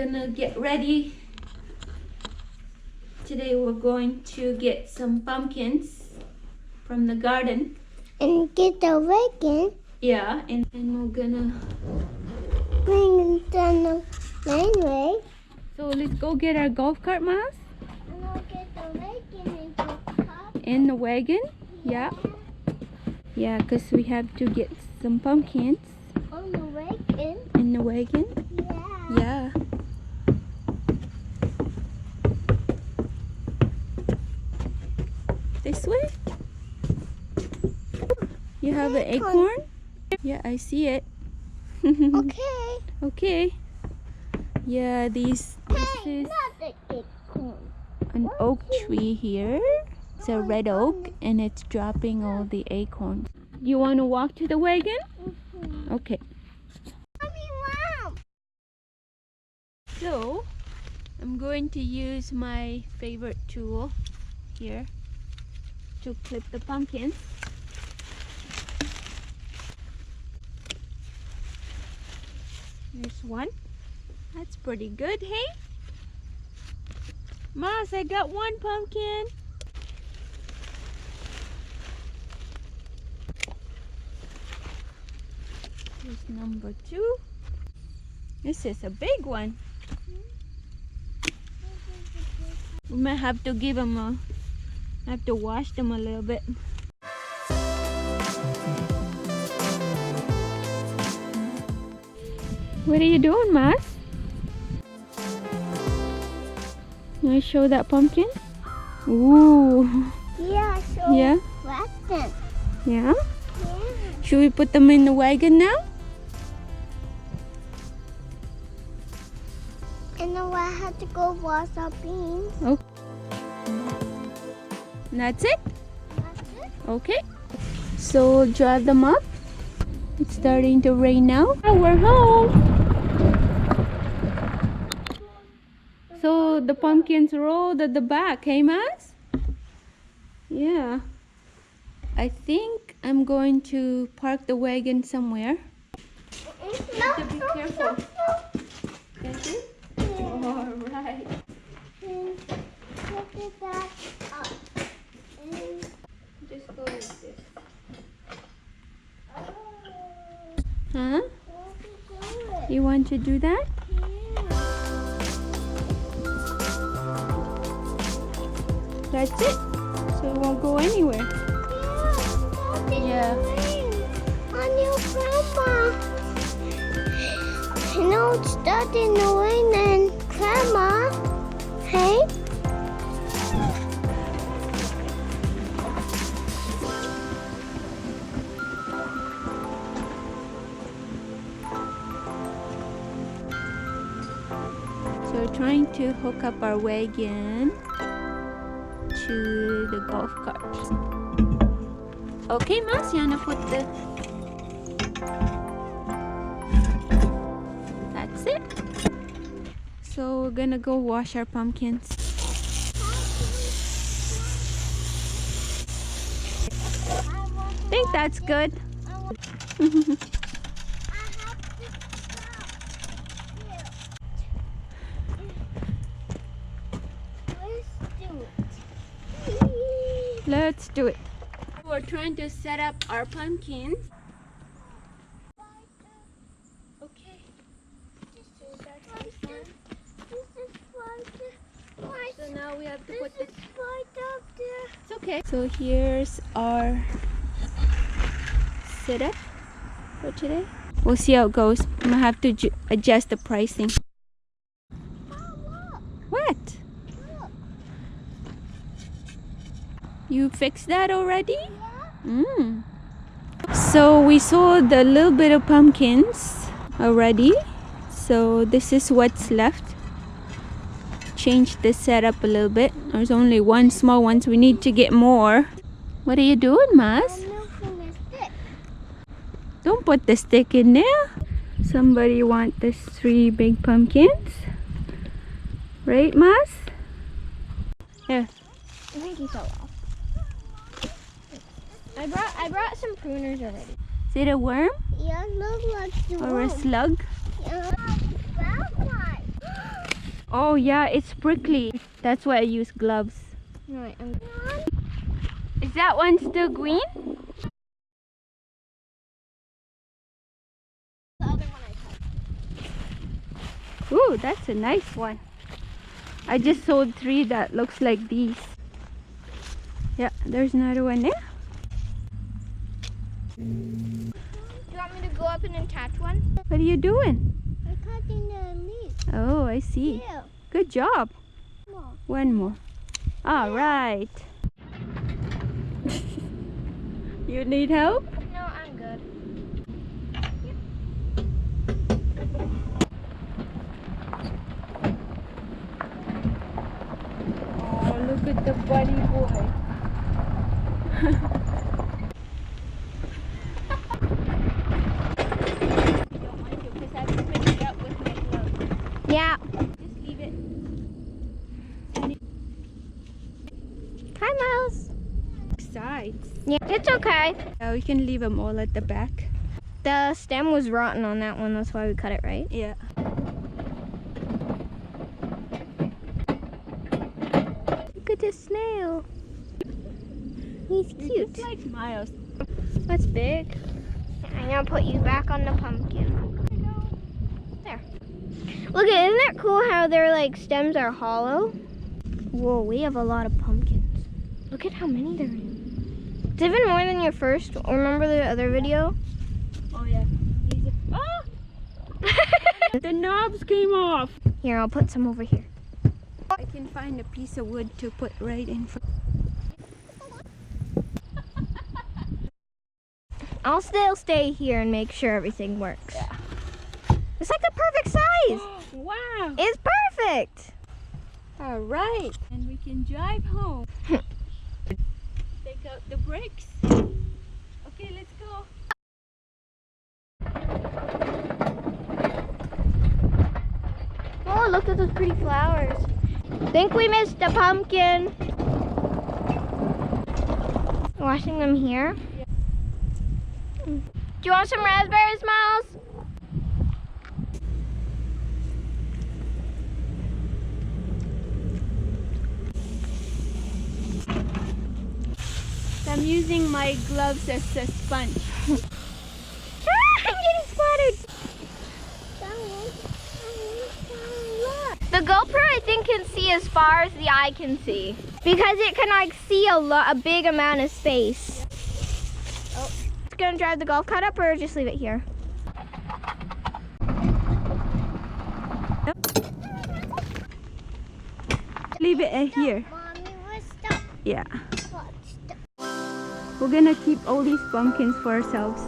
gonna get ready. Today we're going to get some pumpkins from the garden. And get the wagon. Yeah, and we're gonna Bring it down the main way. So let's go get our golf cart, Mas. And I'll get the wagon in the car. In the wagon? Yeah. Yeah, because we have to get some pumpkins. On the wagon? In the wagon? Yeah. Yeah. This way? You have an acorn? Yeah, I see it. Okay. Okay. Yeah, this Hey, is not the acorn. an oak tree here. It's a red oak and it's dropping all the acorns. You want to walk to the wagon? Okay. Mommy, Mom. So, I'm going to use my favorite tool here to clip the pumpkins. There's one. That's pretty good, hey? Mas, I got one pumpkin. Here's number 2. This is a big one. We might have to give them a... have to wash them a little bit. What are you doing, Mas? Can I show that pumpkin? Ooh. Yeah, so Yeah? wagon. Yeah? Yeah. Should we put them in the wagon now? And then I have to go wash our beans. Oh. That's it? That's it. Okay. So drive them up. It's starting to rain now. Oh, we're home. So the pumpkins rolled at the back, hey Mas? Yeah. I think I'm going to park the wagon somewhere. You have to be careful. Is it? All right. Look at that up. And Just go like this. Huh? You want to do that? That's it. So it won't go anywhere. Yeah. On your grandma. You know it's starting to rain and grandma. Hey? So we're trying to hook up our wagon to the golf cart. Okay, Mas, you wanna put the... That's it. So we're gonna go wash our pumpkins. I think that's good. Let's do it. We're trying to set up our pumpkins. Okay. So now we have to put this right up there. It's okay. So here's our setup for today. We'll see how it goes. I'm gonna have to adjust the pricing. What? You fixed that already? Yeah. So we sold a little bit of pumpkins already. So this is what's left. Change the setup a little bit. There's only one small one, so we need to get more. What are you doing, Mas? I'm moving the stick. Don't put the stick in there. Somebody want this 3 big pumpkins. Right, Mas? Here. I think he fell off. I brought some pruners already. Is it a worm Yeah, look like the or a slug? Yeah. Oh yeah, it's prickly. That's why I use gloves. Right, Is that one still green? the other one I cut. Ooh, that's a nice one. I just sold 3 that looks like these. Yeah, there's another one there. Do you want me to go up and attach one? What are you doing? I'm cutting the leaf. Oh, I see. Yeah. Good job. More. One more. All right. You need help? No, I'm good. Oh, look at the bunny boy. Yeah. Just leave it. Hi, Miles. Sides. Yeah, it's okay. Yeah, we can leave them all at the back. The stem was rotten on that one. That's why we cut it, right? Yeah. Look at this snail. He's cute. Just like Miles. That's big. I'm gonna put you back on the pumpkin. There. Look, isn't that cool how their like stems are hollow? Whoa, we have a lot of pumpkins. Look at how many there are. It's even more than your first. Remember the other video? Oh yeah. Oh! The knobs came off. Here, I'll put some over here. I can find a piece of wood to put right in front. I'll still stay here and make sure everything works. Yeah. It's like the perfect size. Wow. It's perfect. All right. And we can drive home. Take out the brakes. Okay, let's go. Oh, look at those pretty flowers. Think we missed a pumpkin. Washing them here. Yeah. Do you want some raspberries, Miles? I'm using my gloves as a sponge. I'm getting splattered. The GoPro, I think, can see as far as the eye can see because it can like see a big amount of space. Oh, it's gonna drive the golf cart up, or just leave it here. Leave it here. Mommy, we're stuck. Yeah. We're gonna keep all these pumpkins for ourselves.